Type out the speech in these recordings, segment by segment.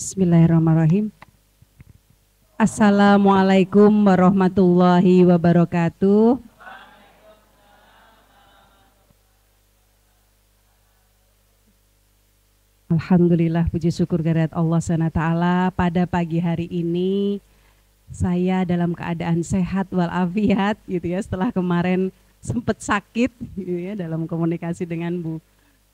Bismillahirrahmanirrahim. Assalamualaikum warahmatullahi wabarakatuh. Alhamdulillah, puji syukur kehadirat Allah SWT. Pada pagi hari ini saya dalam keadaan sehat walafiat gitu ya, setelah kemarin sempat sakit gitu ya dalam komunikasi dengan Bu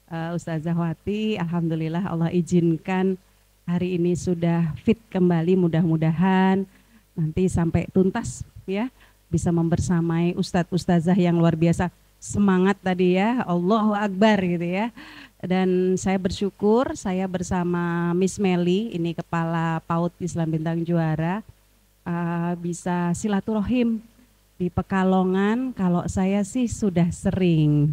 Ustazah Wati. Alhamdulillah Allah izinkan hari ini sudah fit kembali, mudah-mudahan nanti sampai tuntas ya bisa membersamai Ustadz Ustazah yang luar biasa semangat tadi ya, Allahu Akbar gitu ya. Dan saya bersyukur saya bersama Miss Meli, ini Kepala PAUD Islam Bintang Juara, bisa silaturahim di Pekalongan. Kalau saya sih sudah sering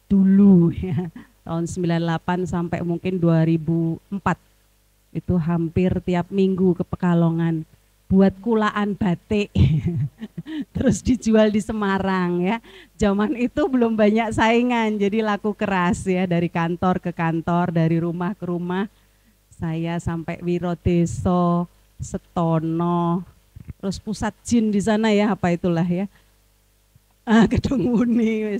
dulu ya, tahun 98 sampai mungkin 2004 itu hampir tiap minggu ke Pekalongan buat kulaan batik terus dijual di Semarang ya. Zaman itu belum banyak saingan, jadi laku keras ya, dari kantor ke kantor, dari rumah ke rumah. Saya sampai Wirodeso, Setono, terus pusat jin di sana ya, apa itulah ya, Gedung Muni.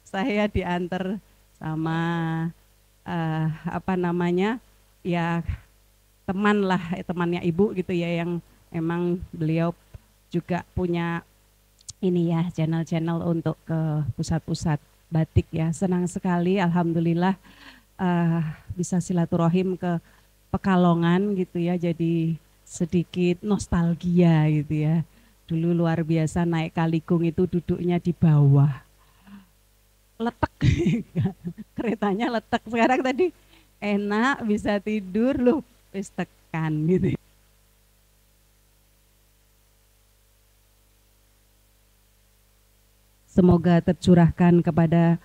Saya diantar sama apa namanya ya, teman lah, temannya ibu gitu ya, yang emang beliau juga punya ini ya, channel-channel untuk ke pusat-pusat batik ya. Senang sekali, alhamdulillah bisa silaturahim ke Pekalongan gitu ya, jadi sedikit nostalgia gitu ya. Dulu luar biasa naik Kaligung itu duduknya di bawah, letek keretanya letek. Sekarang tadi enak bisa tidur loh, wis tekan gitu. Semoga tercurahkan kepada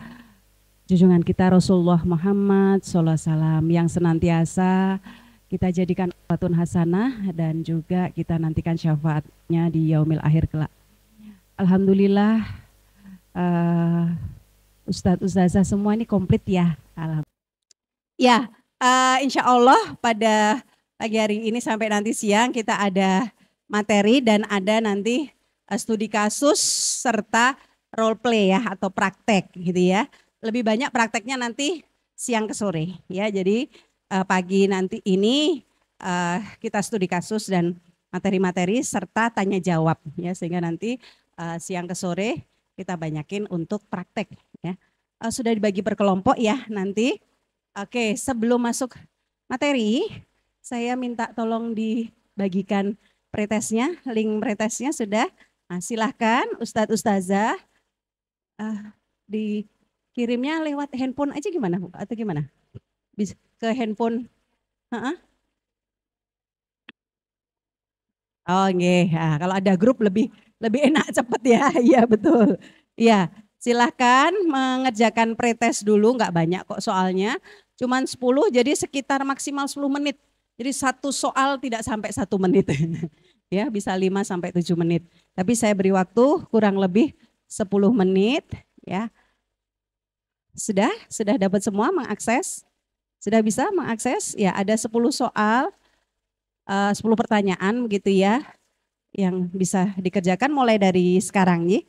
junjungan kita Rasulullah Muhammad SAW yang senantiasa kita jadikan uswatun hasanah dan juga kita nantikan syafaatnya di yaumil akhir kelak. Alhamdulillah, Ustadz Ustazah semua ini komplit ya. Ya, insya Allah pada pagi hari ini sampai nanti siang kita ada materi dan ada nanti studi kasus serta role play ya, atau praktek gitu ya. Lebih banyak prakteknya nanti siang ke sore ya. Jadi pagi nanti ini kita studi kasus dan materi-materi serta tanya jawab ya, sehingga nanti siang ke sore kita banyakin untuk praktek ya. Sudah dibagi per kelompok ya nanti. Oke, sebelum masuk materi, saya minta tolong dibagikan pretesnya, link pretesnya sudah. Nah, silahkan Ustadz Ustazah dikirimnya lewat handphone aja gimana Bu? Atau gimana? Bisa ke handphone? Oh nggih, nah, kalau ada grup lebih enak cepet ya. Iya betul. Iya, silahkan mengerjakan pretest dulu, nggak banyak kok soalnya. Cuman 10, jadi sekitar maksimal 10 menit. Jadi satu soal tidak sampai 1 menit. Ya, bisa 5 sampai 7 menit. Tapi saya beri waktu kurang lebih 10 menit ya. Sudah dapat semua mengakses? Sudah bisa mengakses? Ya, ada 10 soal, 10 pertanyaan begitu ya, yang bisa dikerjakan mulai dari sekarang ya.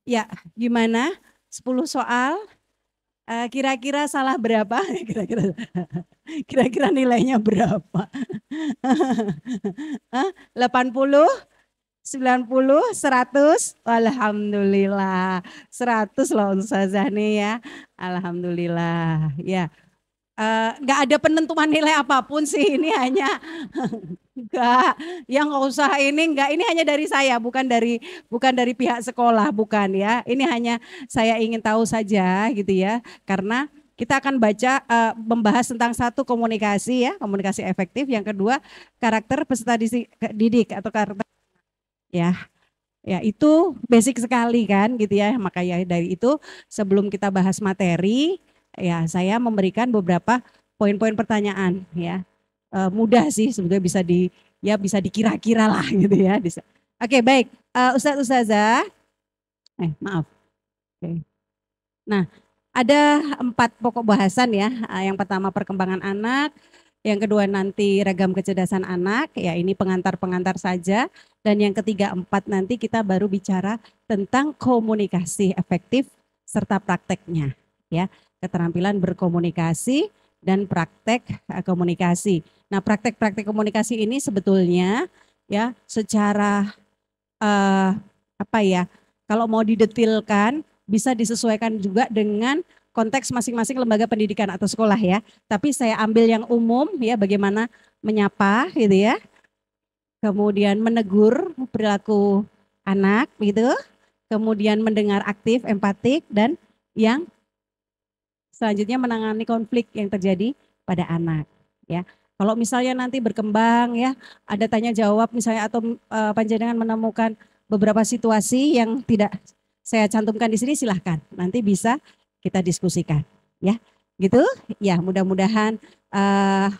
Ya, gimana? 10 soal, kira-kira salah berapa? Kira-kira nilainya berapa? 80, 90, 100? Alhamdulillah. 100 loh Ustazah nih ya. Alhamdulillah. Ya. Nggak ada penentuan nilai apapun sih, ini hanya enggak, yang nggak usah ini hanya dari saya, bukan dari pihak sekolah, bukan ya. Ini hanya saya ingin tahu saja gitu ya, karena kita akan baca membahas tentang satu komunikasi ya, komunikasi efektif, yang kedua karakter peserta didik atau karakter ya. Ya, itu basic sekali kan gitu ya. Makanya dari itu sebelum kita bahas materi, ya saya memberikan beberapa poin-poin pertanyaan ya. Mudah sih sebetulnya, bisa dikira-kira lah gitu ya. Oke, baik. Ustadz Ustazah. Maaf. Oke. Nah, ada 4 pokok bahasan ya. Yang pertama perkembangan anak, Yang kedua nanti ragam kecerdasan anak, ya ini pengantar-pengantar saja. Dan yang ketiga, empat nanti kita baru bicara tentang komunikasi efektif serta prakteknya. Ya, keterampilan berkomunikasi dan praktek komunikasi. Nah, praktek-praktek komunikasi ini sebetulnya ya secara eh, apa ya? Kalau mau didetilkan bisa disesuaikan juga dengan konteks masing-masing lembaga pendidikan atau sekolah ya. Tapi saya ambil yang umum ya bagaimana menyapa gitu ya. Kemudian menegur perilaku anak gitu. Kemudian mendengar aktif, empatik dan yang selanjutnya menangani konflik yang terjadi pada anak ya. Kalau misalnya nanti berkembang ya, ada tanya jawab misalnya atau panjenengan menemukan beberapa situasi yang tidak saya cantumkan di sini silahkan nanti bisa kita diskusikan ya. Gitu ya, mudah-mudahan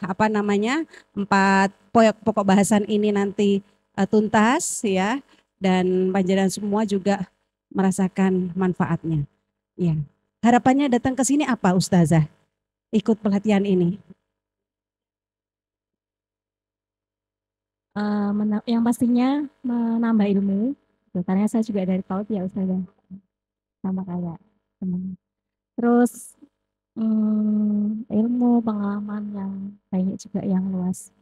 apa namanya empat pokok bahasan ini nanti tuntas ya dan panjenengan semua juga merasakan manfaatnya. Ya. Harapannya datang ke sini apa Ustazah? Ikut pelatihan ini. Yang pastinya menambah ilmu, gitu. Karena saya juga dari PAUD ya Ustazah, sama kayak teman. Terus ilmu pengalaman yang banyak juga yang luas.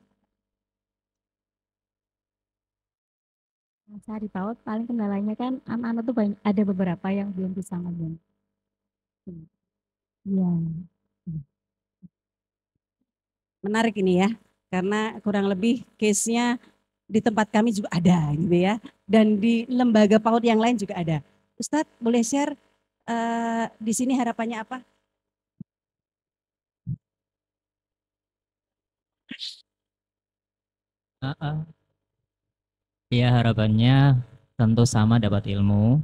Nah, saya di PAUD paling kendalanya kan anak-anak tuh banyak, ada beberapa yang belum bisa ngomong. Iya. Menarik ini ya, karena kurang lebih case-nya di tempat kami juga ada gitu ya, dan di lembaga PAUD yang lain juga ada. Ustadz boleh share di sini harapannya apa? Ah, ya harapannya tentu sama dapat ilmu,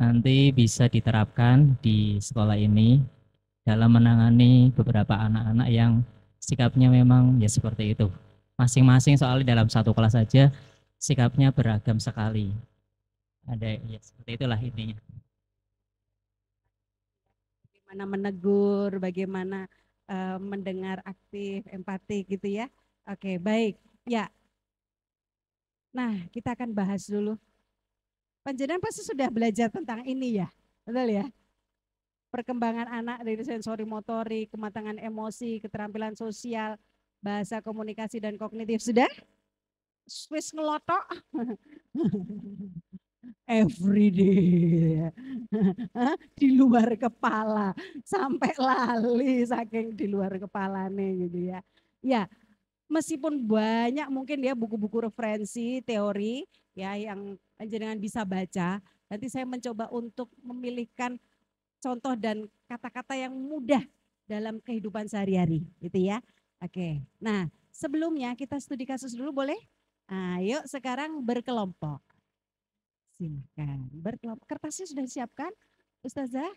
nanti bisa diterapkan di sekolah ini dalam menangani beberapa anak-anak yang sikapnya memang ya seperti itu. Masing-masing soalnya dalam satu kelas saja sikapnya beragam sekali. Ada ya seperti itulah intinya. Bagaimana menegur, bagaimana mendengar aktif, empatik gitu ya. Oke, baik. Ya, nah kita akan bahas dulu. Panjenengan pasti sudah belajar tentang ini ya, betul ya? Perkembangan anak dari sensori motorik, kematangan emosi, keterampilan sosial, bahasa komunikasi dan kognitif sudah? Swiss ngelotok every day di luar kepala sampai lali saking di luar kepalanya gitu ya. Ya, meskipun banyak mungkin ya buku-buku referensi teori ya yang jenengan bisa baca, nanti saya mencoba untuk memilihkan contoh dan kata-kata yang mudah dalam kehidupan sehari-hari gitu ya. Oke. Nah, sebelumnya kita studi kasus dulu boleh? Ayo sekarang berkelompok. Silakan. Berkelompok. Kertasnya sudah disiapkan? Ustazah?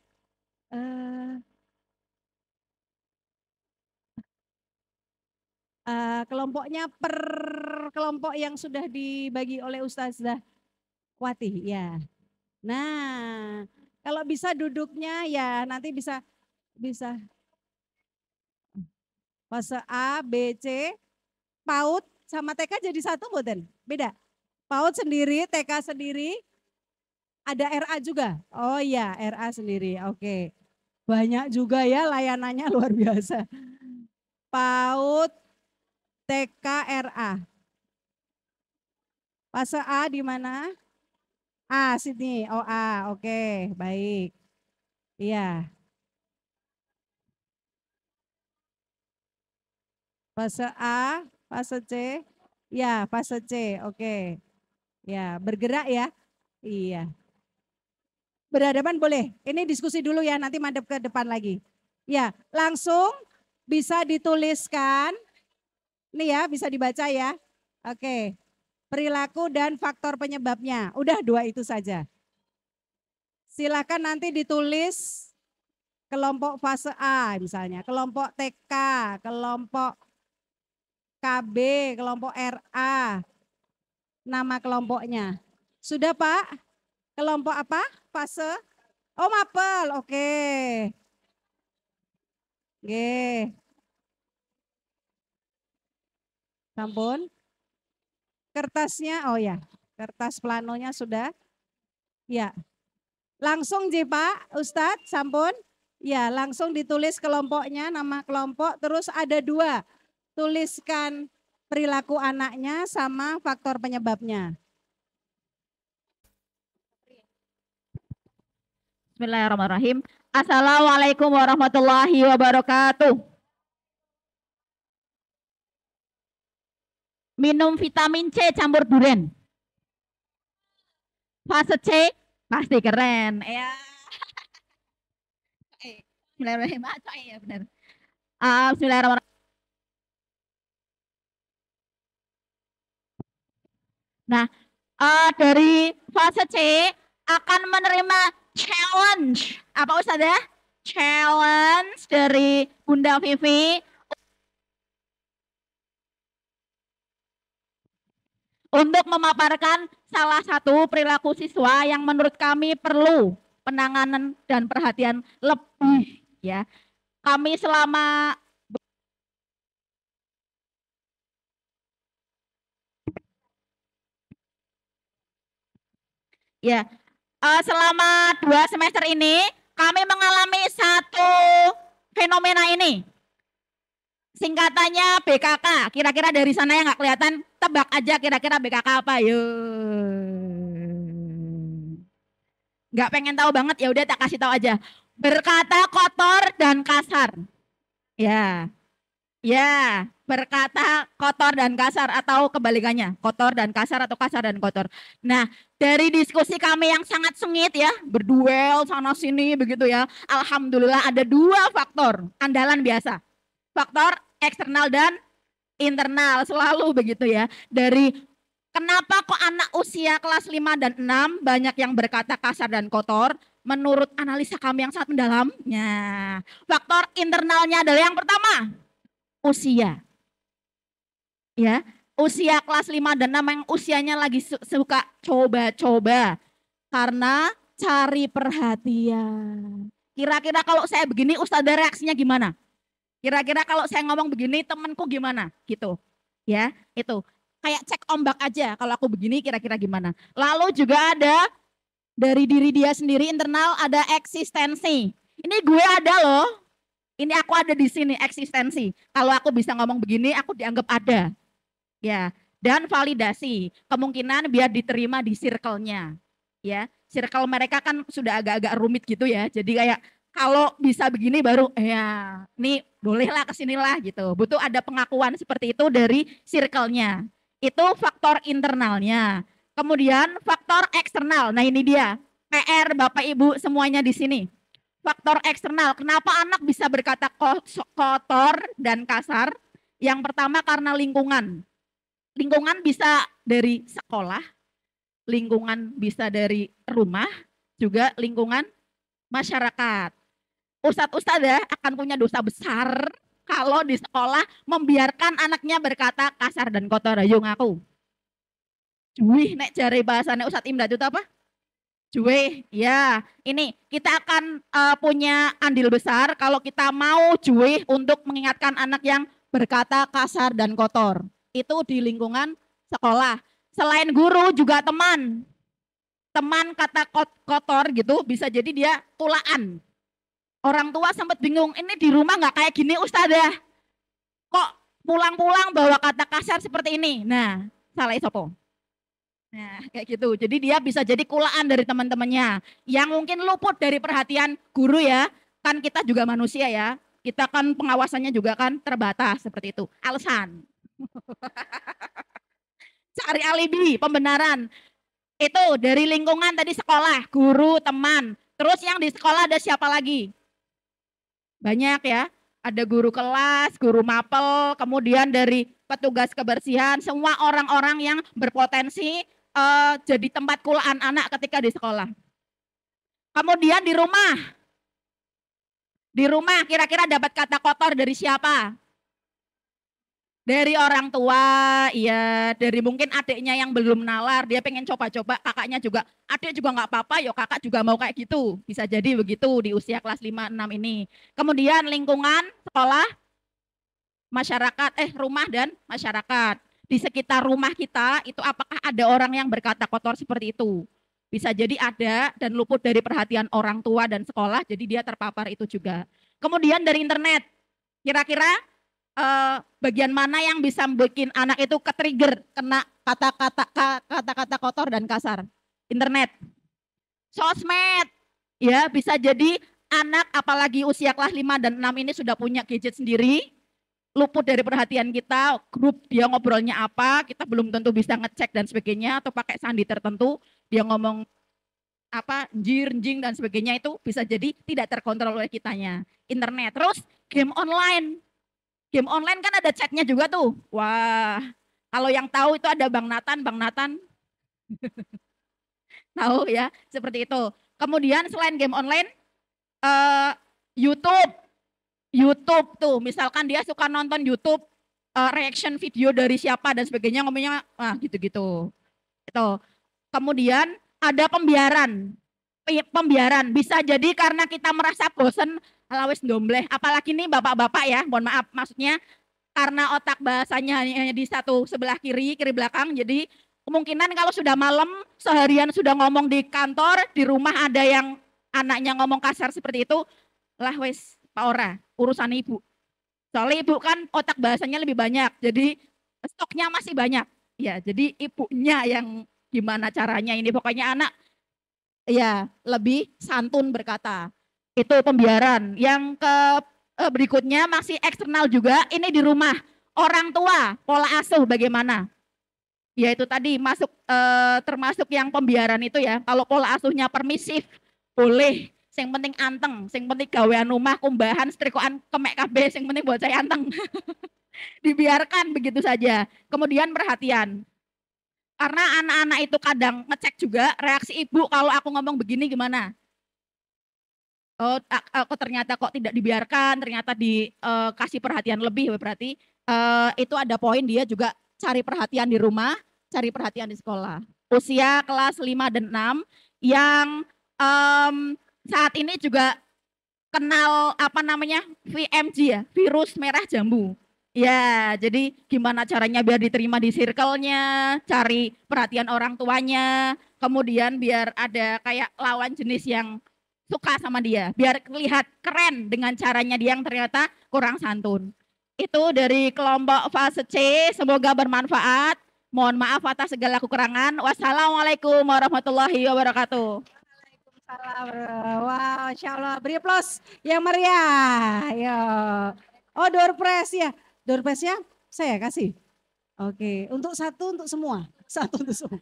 Eh, kelompoknya per kelompok yang sudah dibagi oleh Ustazah Wati ya. Nah, kalau bisa duduknya ya nanti bisa bisa fase A, B, C, PAUD sama TK jadi satu mboten? Beda. PAUD sendiri, TK sendiri, ada RA juga. Oh iya, RA sendiri. Oke. Banyak juga ya layanannya luar biasa. PAUD, TK, RA. Fase A di mana? A sini. Oh A. Oke, baik. Iya. Fase A, fase C. Ya, fase C. Oke. Ya, bergerak ya. Iya. Berhadapan boleh. Ini diskusi dulu ya, nanti madep ke depan lagi. Ya, langsung bisa dituliskan. Nih ya, bisa dibaca ya. Oke. Perilaku dan faktor penyebabnya. Udah dua itu saja. Silakan nanti ditulis kelompok fase A misalnya, kelompok TK, kelompok KB, kelompok RA, nama kelompoknya. Sudah Pak? Kelompok apa? Fase? Oh mapel, oke. Oke. Sampun. Kertasnya, oh ya, kertas planonya sudah. Ya, langsung Ji Pak, Ustadz, sampun. Ya, langsung ditulis kelompoknya, nama kelompok, terus ada 2. Tuliskan perilaku anaknya sama faktor penyebabnya. Bismillahirrahmanirrahim. Assalamualaikum warahmatullahi wabarakatuh. Minum vitamin C campur duren. Fase C pasti keren. Ya. Bismillahirrahmanirrahim. Ya benar. Bismillahirrahmanirrahim. Nah, dari fase C akan menerima challenge. Apa Ustazah? Challenge dari Bunda Vivi untuk memaparkan salah satu perilaku siswa yang menurut kami perlu penanganan dan perhatian lebih ya. Kami selama selama 2 semester ini kami mengalami satu fenomena ini. Singkatannya BKK. Kira-kira dari sana yang nggak kelihatan, tebak aja kira-kira BKK apa? Nggak pengen tahu banget, ya udah tak kasih tahu aja. Berkata kotor dan kasar. Ya, berkata kotor dan kasar atau kebalikannya, kotor dan kasar atau kasar dan kotor. Nah, dari diskusi kami yang sangat sengit ya, berduel sana sini begitu ya. Alhamdulillah ada 2 faktor andalan biasa. Faktor eksternal dan internal selalu begitu ya. Dari kenapa kok anak usia kelas 5 dan 6 banyak yang berkata kasar dan kotor? Menurut analisa kami yang sangat mendalamnya, faktor internalnya adalah yang pertama, usia. Ya, usia kelas 5 dan 6 yang usianya lagi suka coba-coba karena cari perhatian. Kira-kira kalau saya begini Ustazah reaksinya gimana? Kira-kira kalau saya ngomong begini temanku gimana? Gitu. Ya, itu. Kayak cek ombak aja kalau aku begini kira-kira gimana. Lalu juga ada dari diri dia sendiri internal ada eksistensi. Ini gue ada loh. Ini aku ada di sini eksistensi. Kalau aku bisa ngomong begini aku dianggap ada. Ya, dan validasi. Kemungkinan biar diterima di circle-nya. Ya, circle mereka kan sudah agak-agak rumit gitu ya. Jadi kayak kalau bisa begini baru ya ini bolehlah kesinilah gitu. Butuh ada pengakuan seperti itu dari circle-nya. Itu faktor internalnya. Kemudian faktor eksternal. Nah ini dia PR Bapak Ibu semuanya di sini. Faktor eksternal. Kenapa anak bisa berkata kotor dan kasar? Yang pertama karena lingkungan. Lingkungan bisa dari sekolah, lingkungan bisa dari rumah, juga lingkungan masyarakat. Ustadz-ustadzah akan punya dosa besar kalau di sekolah membiarkan anaknya berkata kasar dan kotor. Ayo ngaku. Cuy, nek jari bahasanya Ustadz Imdad itu apa? Cuy, ya. Ini kita akan punya andil besar kalau kita mau cuy untuk mengingatkan anak yang berkata kasar dan kotor. Itu di lingkungan sekolah. Selain guru juga teman. Teman kata kotor gitu bisa jadi dia tulaan. Orang tua sempat bingung, ini di rumah nggak kayak gini Ustazah. Kok pulang-pulang bawa kata kasar seperti ini? Nah, salah sopo. Nah, kayak gitu. Jadi dia bisa jadi kulaan dari teman-temannya. Yang mungkin luput dari perhatian guru ya. Kan kita juga manusia ya. Kita kan pengawasannya juga kan terbatas seperti itu. Alasan. Cari alibi, pembenaran. Itu dari lingkungan tadi sekolah, guru, teman. Terus yang di sekolah ada siapa lagi? Banyak ya, ada guru kelas, guru mapel, kemudian dari petugas kebersihan, semua orang-orang yang berpotensi jadi tempat kulaan anak ketika di sekolah. Kemudian di rumah kira-kira dapat kata kotor dari siapa? Dari orang tua, iya, dari mungkin adiknya yang belum nalar, dia pengen coba-coba, kakaknya juga, adik juga nggak apa-apa, yo kakak juga mau kayak gitu, bisa jadi begitu di usia kelas 5, 6 ini. Kemudian lingkungan, sekolah, masyarakat, rumah dan masyarakat. di sekitar rumah kita itu apakah ada orang yang berkata kotor seperti itu. Bisa jadi ada dan luput dari perhatian orang tua dan sekolah, jadi dia terpapar itu juga. Kemudian dari internet, kira-kira bagian mana yang bisa bikin anak itu ke-trigger kena kata-kata kotor dan kasar? Internet, sosmed, ya bisa jadi anak apalagi usia kelas 5 dan 6 ini sudah punya gadget sendiri, luput dari perhatian kita, grup dia ngobrolnya apa, kita belum tentu bisa ngecek dan sebagainya, atau pakai sandi tertentu, dia ngomong apa, jing dan sebagainya, itu bisa jadi tidak terkontrol oleh kitanya. Internet, terus game online. Game online kan ada chatnya juga tuh. Wah, kalau yang tahu itu ada Bang Nathan tahu ya, seperti itu. Kemudian selain game online, YouTube tuh, misalkan dia suka nonton YouTube, reaction video dari siapa dan sebagainya, ngomongnya gitu-gitu. Itu. Kemudian ada pembiaran. Bisa jadi karena kita merasa bosen, alawis dombleh, apalagi nih bapak-bapak ya, mohon maaf, maksudnya karena otak bahasanya hanya di satu sebelah kiri belakang, jadi kemungkinan kalau sudah malam, seharian sudah ngomong di kantor, di rumah ada yang anaknya ngomong kasar seperti itu, lah wes Pak Ora, urusan ibu. Soalnya ibu kan otak bahasanya lebih banyak, jadi stoknya masih banyak. Ya, jadi ibunya yang gimana caranya ini, pokoknya anak ya lebih santun berkata. Itu pembiaran. Yang berikutnya masih eksternal juga, ini di rumah. Orang tua, pola asuh bagaimana? Ya itu tadi masuk termasuk yang pembiaran itu ya. Kalau pola asuhnya permisif, boleh. Yang penting anteng, yang penting gawean rumah, kumbahan, setrikoan, kemek kabeh, yang penting buat saya anteng. Dibiarkan begitu saja. Kemudian perhatian. Karena anak-anak itu kadang ngecek juga reaksi ibu kalau aku ngomong begini gimana. Oh, aku ternyata kok tidak dibiarkan, ternyata dikasih perhatian lebih, berarti itu ada poin dia juga cari perhatian di rumah, cari perhatian di sekolah. Usia kelas 5 dan 6 yang saat ini juga kenal apa namanya VMJ ya, virus merah jambu. Ya, jadi gimana caranya biar diterima di circle-nya, cari perhatian orang tuanya, kemudian biar ada kayak lawan jenis yang suka sama dia, biar terlihat keren dengan caranya dia yang ternyata kurang santun. Itu dari kelompok fase C, semoga bermanfaat. Mohon maaf atas segala kekurangan. Wassalamualaikum warahmatullahi wabarakatuh. Waalaikumsalam. Wow, Insya Allah. Beri aplaus yang meriah. Yo. Oh, door prize ya. Door prize-nya saya kasih. Oke, untuk untuk semua. Satu untuk semua.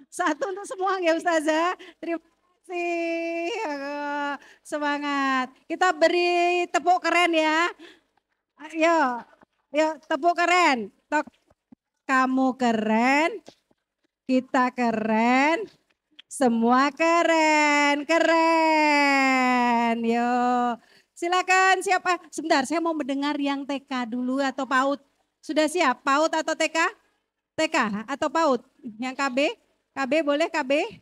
Satu untuk semua ya Ustazah. Terima kasih. Semangat. Kita beri tepuk keren ya. Yuk tepuk keren. Kamu keren, kita keren, semua keren. Yo, silakan siapa? Sebentar, saya mau mendengar yang TK dulu atau PAUD. Sudah siap? PAUD atau TK? TK atau PAUD? Yang KB? KB boleh KB?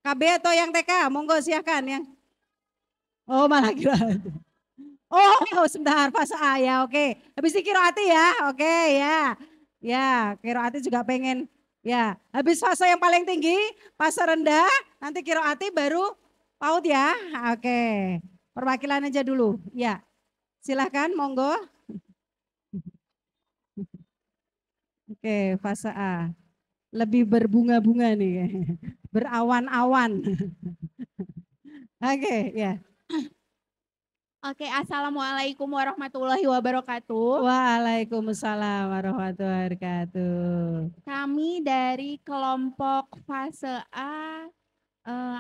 KB atau yang TK? Monggo silakan yang. Oh malah kira. Oh sebentar pas A ya, oke. Habis ini kiroati ya, oke ya. Ya kiroati juga pengen. Ya habis fase yang paling tinggi, fase rendah, nanti kiroati baru PAUD ya. Oke, perwakilan aja dulu. Ya silahkan monggo. Oke fase A. Lebih berbunga-bunga nih, berawan-awan. Oke ya. Oke, assalamualaikum warahmatullahi wabarakatuh. Waalaikumsalam warahmatullahi wabarakatuh. Kami dari kelompok fase A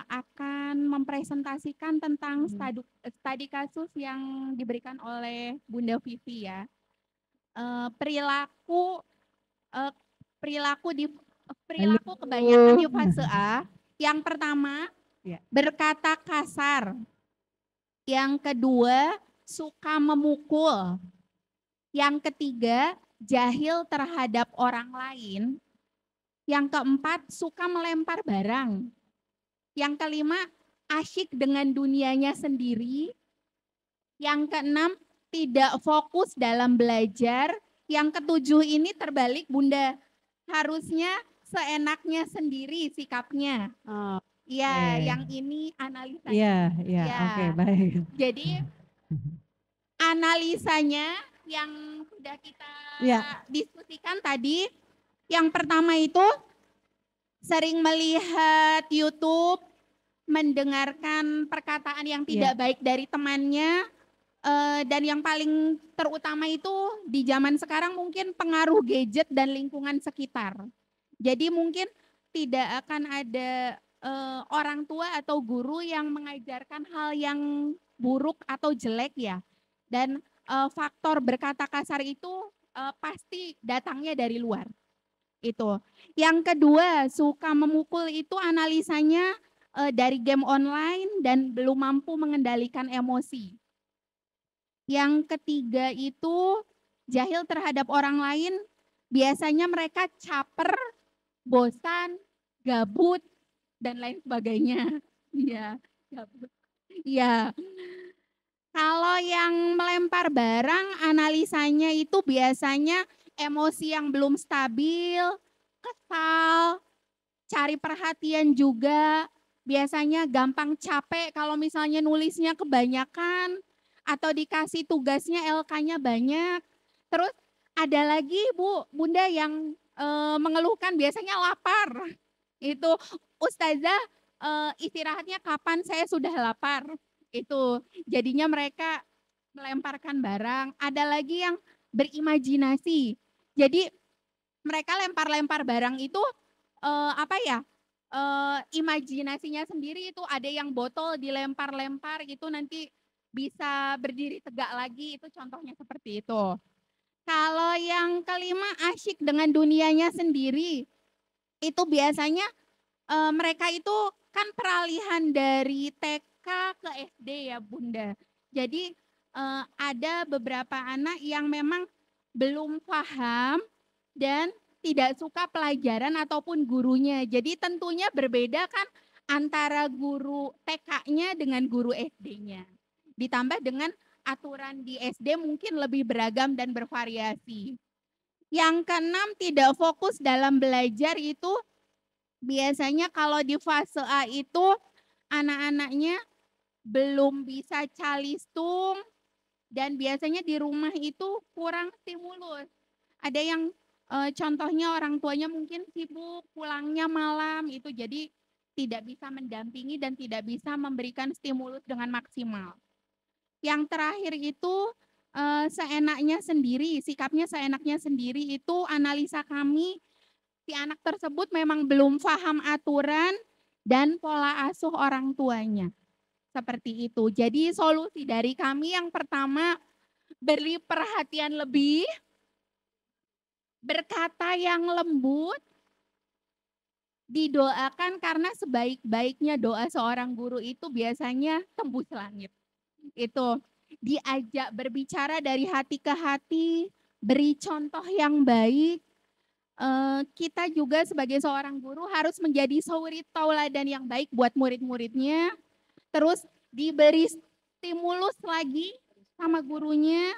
akan mempresentasikan tentang studi kasus yang diberikan oleh Bunda Vivi ya. Perilaku kebanyakan di fase A. Yang pertama berkata kasar. Yang kedua, suka memukul. Yang ketiga, jahil terhadap orang lain. Yang keempat, suka melempar barang. Yang kelima, asyik dengan dunianya sendiri. Yang keenam, tidak fokus dalam belajar. Yang ketujuh ini terbalik Bunda. Harusnya seenaknya sendiri sikapnya. Oh, Ya, oke. yang ini analisanya. Iya, iya, Ya. oke, baik. Jadi analisanya yang sudah kita Ya. diskusikan tadi, yang pertama itu sering melihat YouTube, mendengarkan perkataan yang tidak baik dari temannya, dan yang paling terutama itu di zaman sekarang mungkin pengaruh gadget dan lingkungan sekitar. Jadi mungkin tidak akan ada orang tua atau guru yang mengajarkan hal yang buruk atau jelek ya. Dan faktor berkata kasar itu pasti datangnya dari luar. Itu. Yang kedua, suka memukul itu analisanya dari game online dan belum mampu mengendalikan emosi. Yang ketiga itu jahil terhadap orang lain, biasanya mereka caper, bosan, gabut, dan lain sebagainya. Iya, gabut. Iya. Kalau yang melempar barang, analisanya itu biasanya emosi yang belum stabil, kesal, cari perhatian juga, biasanya gampang capek kalau misalnya nulisnya kebanyakan, atau dikasih tugasnya LK-nya banyak. Terus ada lagi Bunda yang mengeluhkan biasanya lapar. Itu Ustazah istirahatnya kapan, saya sudah lapar. Itu jadinya mereka melemparkan barang. Ada lagi yang berimajinasi. Jadi mereka lempar-lempar barang itu imajinasinya sendiri itu ada yang botol dilempar-lempar itu nanti bisa berdiri tegak lagi, itu contohnya seperti itu. Kalau yang kelima asyik dengan dunianya sendiri, itu biasanya mereka itu kan peralihan dari TK ke SD ya Bunda. Jadi ada beberapa anak yang memang belum paham dan tidak suka pelajaran ataupun gurunya. Jadi tentunya berbeda kan antara guru TK-nya dengan guru SD-nya. Ditambah dengan aturan di SD mungkin lebih beragam dan bervariasi. Yang keenam, tidak fokus dalam belajar itu biasanya kalau di fase A itu anak-anaknya belum bisa calistung dan biasanya di rumah itu kurang stimulus. Ada yang contohnya orang tuanya mungkin sibuk, pulangnya malam, itu jadi tidak bisa mendampingi dan tidak bisa memberikan stimulus dengan maksimal. Yang terakhir itu seenaknya sendiri, sikapnya seenaknya sendiri itu analisa kami, si anak tersebut memang belum paham aturan dan pola asuh orang tuanya. Seperti itu. Jadi solusi dari kami yang pertama, beri perhatian lebih, berkata yang lembut, didoakan karena sebaik-baiknya doa seorang guru itu biasanya tembus langit. Itu diajak berbicara dari hati ke hati, beri contoh yang baik. Kita juga sebagai seorang guru harus menjadi suri tauladan yang baik buat murid-muridnya. Terus diberi stimulus lagi sama gurunya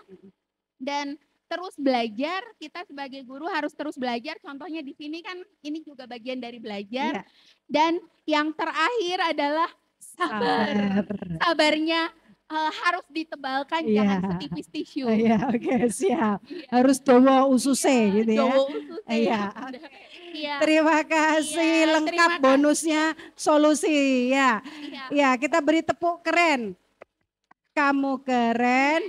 dan terus belajar. Kita sebagai guru harus terus belajar. Contohnya di sini kan ini juga bagian dari belajar. Dan yang terakhir adalah sabar. Sabarnya harus ditebalkan, jangan setipis tisu. Iya, oke, siap. Harus dowo ususe gitu ya. Dowo ususe. Iya. Terima kasih, lengkap bonusnya solusi ya. Ya, kita beri tepuk keren. Kamu keren,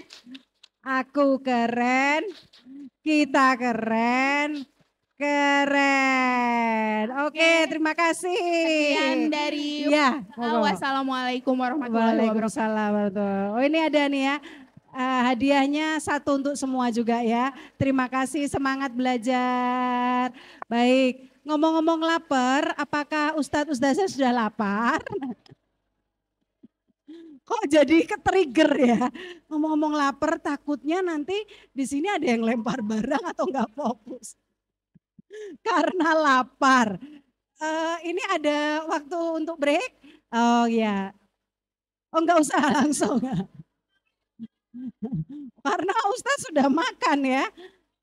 aku keren, kita keren. Keren. Oke, terima kasih. Sekian dari wassalamualaikum warahmatullahi wabarakatuh. Oh, ini ada nih ya. Hadiahnya satu untuk semua juga ya. Terima kasih, semangat belajar. Baik, ngomong-ngomong lapar, apakah Ustadz-ustadznya sudah lapar? Kok jadi ke-trigger ya? Ngomong-ngomong lapar, takutnya nanti di sini ada yang lempar barang atau enggak fokus. Karena lapar. Ini ada waktu untuk break? Oh ya. Oh enggak usah langsung. Karena Ustadz sudah makan ya.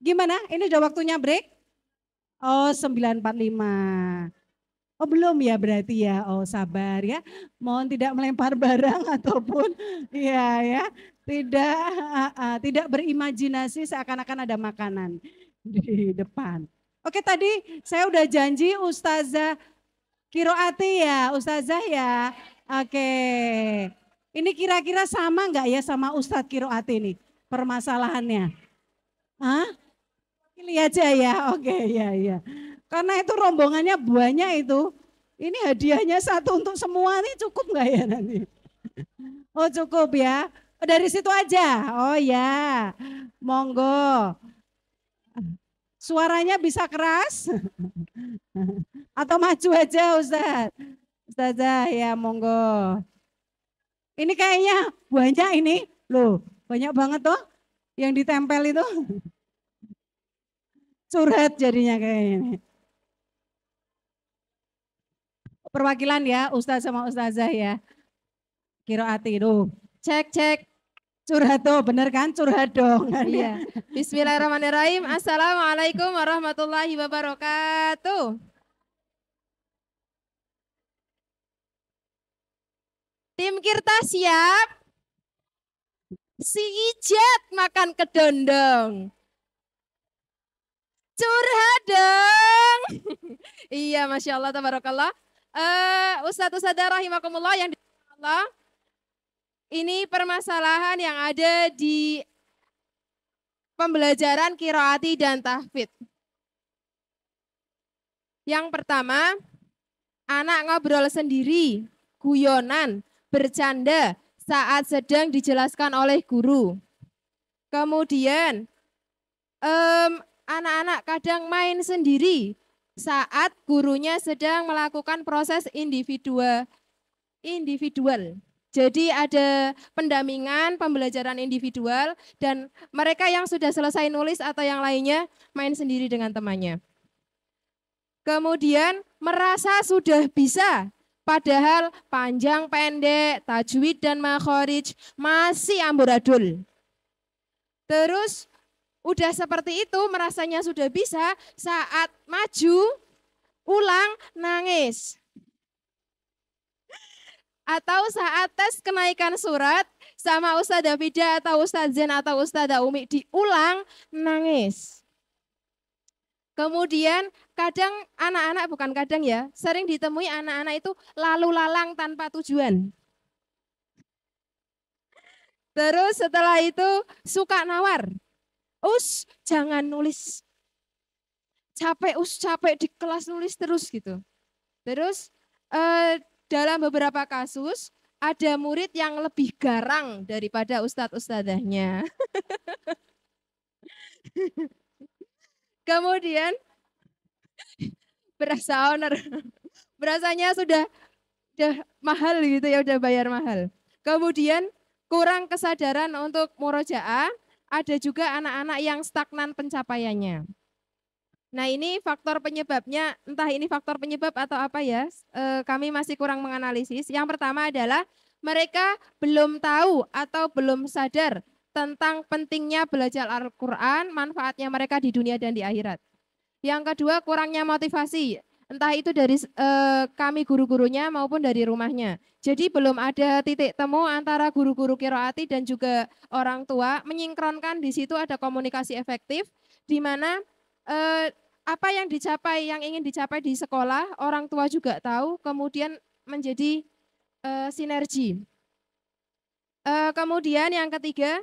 Gimana? Ini udah waktunya break? Oh 9.45. Oh belum ya berarti ya. Oh sabar ya. Mohon tidak melempar barang ataupun ya tidak berimajinasi seakan-akan ada makanan di depan. Oke tadi saya udah janji Ustazah Kiroati ya, Ustazah ya. Oke. Ini kira-kira sama nggak ya sama Ustadz Kiroati nih permasalahannya? Hah? Pilih aja ya, oke ya. Karena itu rombongannya banyak itu. Ini hadiahnya satu untuk semua nih cukup nggak ya nanti? Oh cukup ya. Oh, dari situ aja. Oh ya, monggo. Suaranya bisa keras? Atau maju aja Ustaz? Ustazah ya monggo. Ini kayaknya banyak ini. Loh banyak banget tuh yang ditempel itu. Curhat jadinya kayaknya. Perwakilan ya Ustaz sama Ustazah ya. Kiroati tuh. Cek. Curhat tuh bener kan? Curhat dong. Iya. Bismillahirrahmanirrahim. Assalamualaikum warahmatullahi wabarakatuh. Tim Kirta siap? Si Ijat makan kedondong. Curhat dong. Iya, Masya Allah, tabarakallah. Ustadz-ustadzah rahimakumullah yang dirahmati Allah. Ini permasalahan yang ada di pembelajaran qiraati dan tahfidz. Yang pertama, anak ngobrol sendiri, guyonan, bercanda saat sedang dijelaskan oleh guru. Kemudian, anak-anak kadang main sendiri saat gurunya sedang melakukan proses individual. Jadi ada pendampingan, pembelajaran individual, dan mereka yang sudah selesai nulis atau yang lainnya main sendiri dengan temannya. Kemudian merasa sudah bisa, padahal panjang pendek, tajwid dan makharij masih amburadul. Terus udah seperti itu, merasanya sudah bisa, saat maju, ulang, nangis. Atau saat tes kenaikan surat sama Ustadzah Fida atau Ustadz Zen atau Ustadzah Umi diulang, nangis. Kemudian kadang anak-anak, bukan kadang ya, sering ditemui anak-anak itu lalu lalang tanpa tujuan. Terus setelah itu suka nawar. Jangan nulis. Capek di kelas nulis terus gitu. Terus dalam beberapa kasus ada murid yang lebih garang daripada ustadz-ustadzahnya. Kemudian berasanya sudah mahal gitu ya, udah bayar mahal. Kemudian kurang kesadaran untuk murojaah, ada juga anak-anak yang stagnan pencapaiannya. Nah ini faktor penyebabnya, entah ini faktor penyebab atau apa ya, kami masih kurang menganalisis. Yang pertama adalah mereka belum tahu atau belum sadar tentang pentingnya belajar Al-Quran, manfaatnya mereka di dunia dan di akhirat. Yang kedua kurangnya motivasi, entah itu dari kami guru-gurunya maupun dari rumahnya. Jadi belum ada titik temu antara guru-guru qiraati dan juga orang tua, menyinkronkan di situ ada komunikasi efektif, di mana apa yang ingin dicapai di sekolah, orang tua juga tahu, kemudian menjadi sinergi. Kemudian yang ketiga,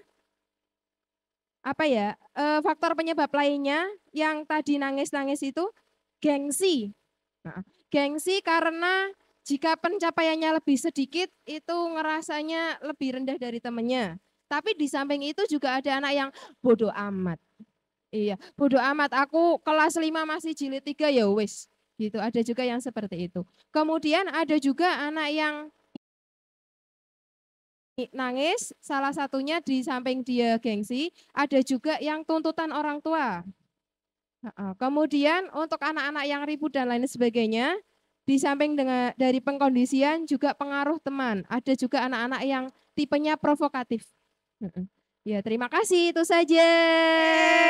faktor penyebab lainnya yang tadi nangis-nangis itu gengsi. Nah, gengsi karena jika pencapaiannya lebih sedikit, itu ngerasanya lebih rendah dari temannya. Tapi di samping itu juga ada anak yang bodoh amat. Iya, bodoh amat, aku kelas 5 masih jilid 3 ya wis. Gitu, ada juga yang seperti itu. Kemudian ada juga anak yang nangis, salah satunya di samping dia gengsi, ada juga yang tuntutan orang tua. Kemudian untuk anak-anak yang ribut dan lain sebagainya, di samping dari pengkondisian juga pengaruh teman. Ada juga anak-anak yang tipenya provokatif. Ya, terima kasih itu saja.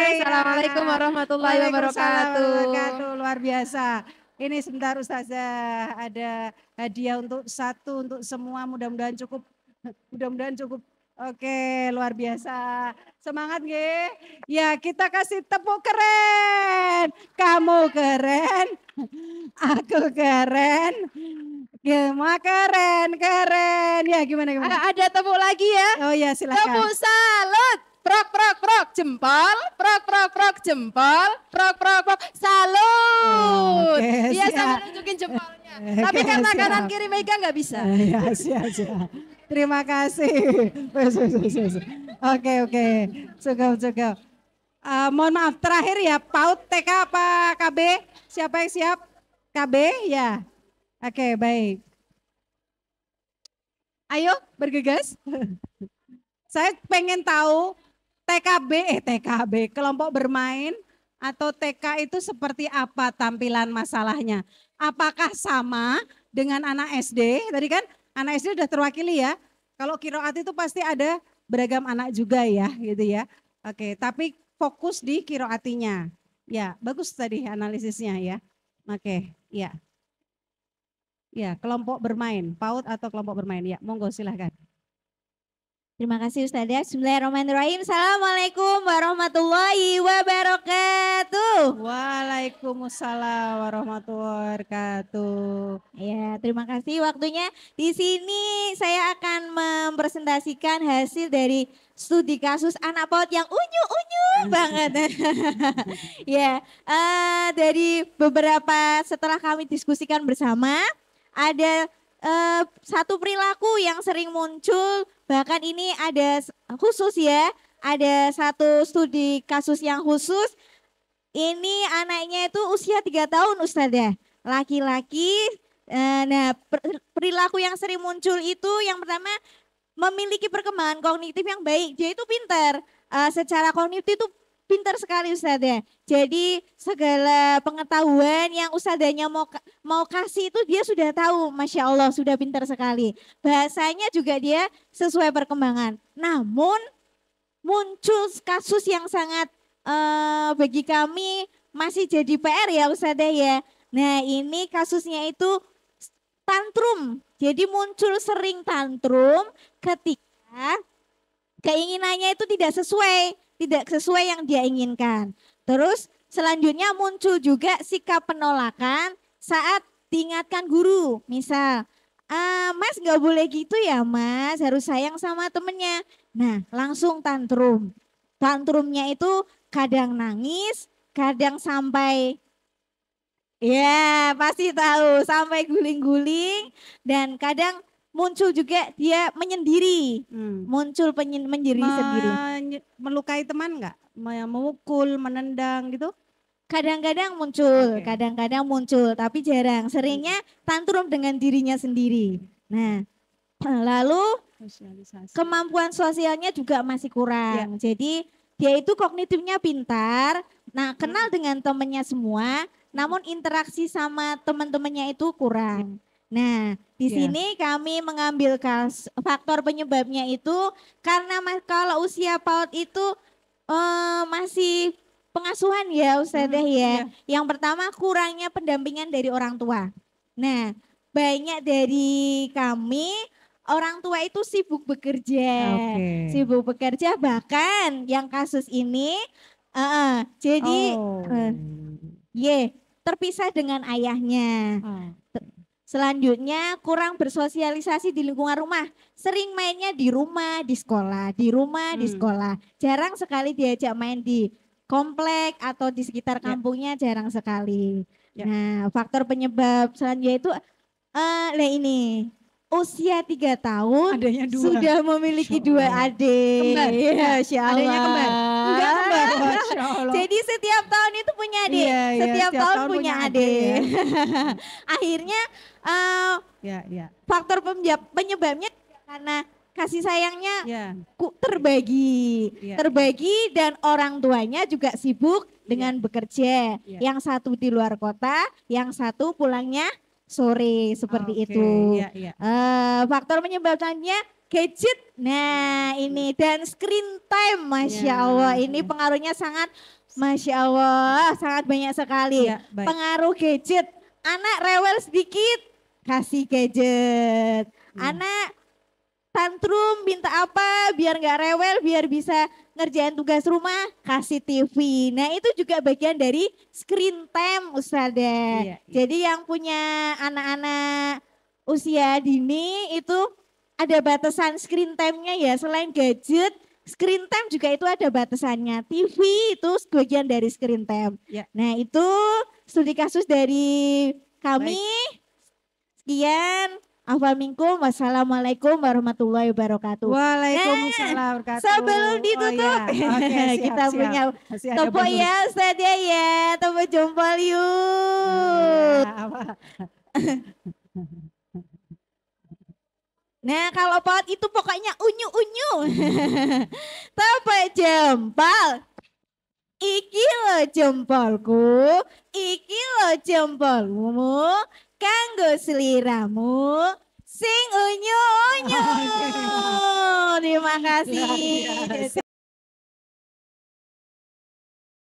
Assalamualaikum warahmatullahi Waalaikumsalam wabarakatuh. wabarakatuh. Luar biasa. Ini sebentar Ustazah, ada hadiah untuk satu untuk semua, mudah-mudahan cukup. Mudah-mudahan cukup. Oke, luar biasa. Semangat nggih. Ya, kita kasih tepuk keren. Kamu keren. Aku keren. Gemma keren, keren. Ya, gimana gimana? Ada tepuk lagi ya. Oh ya, silakan. Tepuk salut. Prok prok prok jempol, prok prok prok jempol, prok prok prok salut. Oke, Iya siap. sambil nunjukin jempolnya. Tapi karena siap. kanan kiri megang nggak bisa. Ya, siap. Terima kasih. Oke. Cukup. Mohon maaf, terakhir ya, PAUD, TK apa KB? Siapa yang siap? KB ya. Oke, baik. Ayo bergegas. Saya pengen tahu TKB, kelompok bermain atau TK itu seperti apa tampilan masalahnya? Apakah sama dengan anak SD? Tadi kan anak SD sudah terwakili ya. Kalau kiroat itu pasti ada beragam anak juga ya, gitu ya. Oke, tapi fokus di kiroatinya. Ya, bagus tadi analisisnya ya. Oke, ya. Ya, kelompok bermain, PAUD atau kelompok bermain. Ya, monggo silahkan. Terima kasih Ustazah. Bismillahirrahmanirrahim. Assalamualaikum warahmatullahi wabarakatuh. Waalaikumsalam warahmatullahi wabarakatuh. Ya, terima kasih waktunya. Di sini saya akan mempresentasikan hasil dari studi kasus anak PAUD yang unyu-unyu banget. Ya, dari beberapa setelah kami diskusikan bersama, ada satu perilaku yang sering muncul, bahkan ini ada khusus ya, ada satu studi kasus yang khusus. Ini anaknya itu usia 3 tahun Ustazah, laki-laki. Nah, perilaku yang sering muncul itu yang pertama memiliki perkembangan kognitif yang baik, dia itu pintar, secara kognitif itu pintar sekali Ustazah. Jadi segala pengetahuan yang Ustazahnya mau kasih itu dia sudah tahu, Masya Allah sudah pintar sekali. Bahasanya juga dia sesuai perkembangan. Namun muncul kasus yang sangat bagi kami masih jadi PR ya Ustazah ya. Nah ini kasusnya itu tantrum. Jadi muncul sering tantrum ketika keinginannya itu tidak sesuai yang dia inginkan. Terus selanjutnya muncul juga sikap penolakan saat diingatkan guru. Misal, Mas gak boleh gitu ya Mas, harus sayang sama temennya. Nah langsung tantrum. Tantrumnya itu kadang nangis, kadang sampai, ya pasti tahu, sampai guling-guling. Dan kadang muncul juga dia menyendiri, muncul menyendiri sendiri. Melukai teman enggak? Memukul, menendang gitu? Kadang-kadang muncul, tapi jarang. Seringnya tantrum dengan dirinya sendiri. Nah, lalu kemampuan sosialnya juga masih kurang. Ya. Jadi dia itu kognitifnya pintar, nah kenal dengan temannya semua, namun interaksi sama teman-temannya itu kurang. Nah, di sini kami mengambil faktor penyebabnya itu karena kalau usia PAUD itu masih pengasuhan ya Ustazah ya. Yang pertama kurangnya pendampingan dari orang tua. Nah, banyak dari kami orang tua itu sibuk bekerja, bahkan yang kasus ini jadi terpisah dengan ayahnya. Selanjutnya kurang bersosialisasi di lingkungan rumah. Sering mainnya di rumah, di sekolah, di sekolah. Jarang sekali diajak main di komplek atau di sekitar kampungnya, jarang sekali. Nah, faktor penyebab selanjutnya itu ini usia 3 tahun sudah memiliki 2 adik. Kembar. Adanya kembar. Enggak kembar. Masya Allah. Jadi setiap tahun itu punya adik. Setiap tahun punya adik. Akhirnya faktor penyebabnya karena kasih sayangnya terbagi dan orang tuanya juga sibuk dengan bekerja. Yang satu di luar kota, yang satu pulangnya sore seperti itu. Faktor penyebab selanjutnya gadget. Nah ini dan screen time, Masya Ya. Allah. Ini pengaruhnya sangat, Masya Allah, sangat banyak sekali. Ya, baik. Pengaruh gadget, anak rewel sedikit, kasih gadget. Anak tantrum minta apa biar nggak rewel, biar bisa ngerjain tugas rumah, kasih TV. Nah itu juga bagian dari screen time Ustazah. Iya, iya. Jadi yang punya anak-anak usia dini itu ada batasan screen time-nya ya. Selain gadget, screen time juga itu ada batasannya. TV itu bagian dari screen time. Ya. Nah itu studi kasus dari kami. Sekian. Afal minkum. Wassalamualaikum warahmatullahi wabarakatuh. Waalaikumsalam warahmatullahi Sebelum wabarakatuh. ditutup, Oh, iya. Oke, siap, kita siap. punya Masih ada tepuk bonus. ya Ustaz ya, tepuk jempol yuk. Ya, apa? Nah kalau paut itu pokoknya unyu-unyu. Tepuk jempol. Iki lo jempolku, iki lo jempolmu, kanggo seliramu, sing unyu-unyu. Terima kasih. Luar biasa.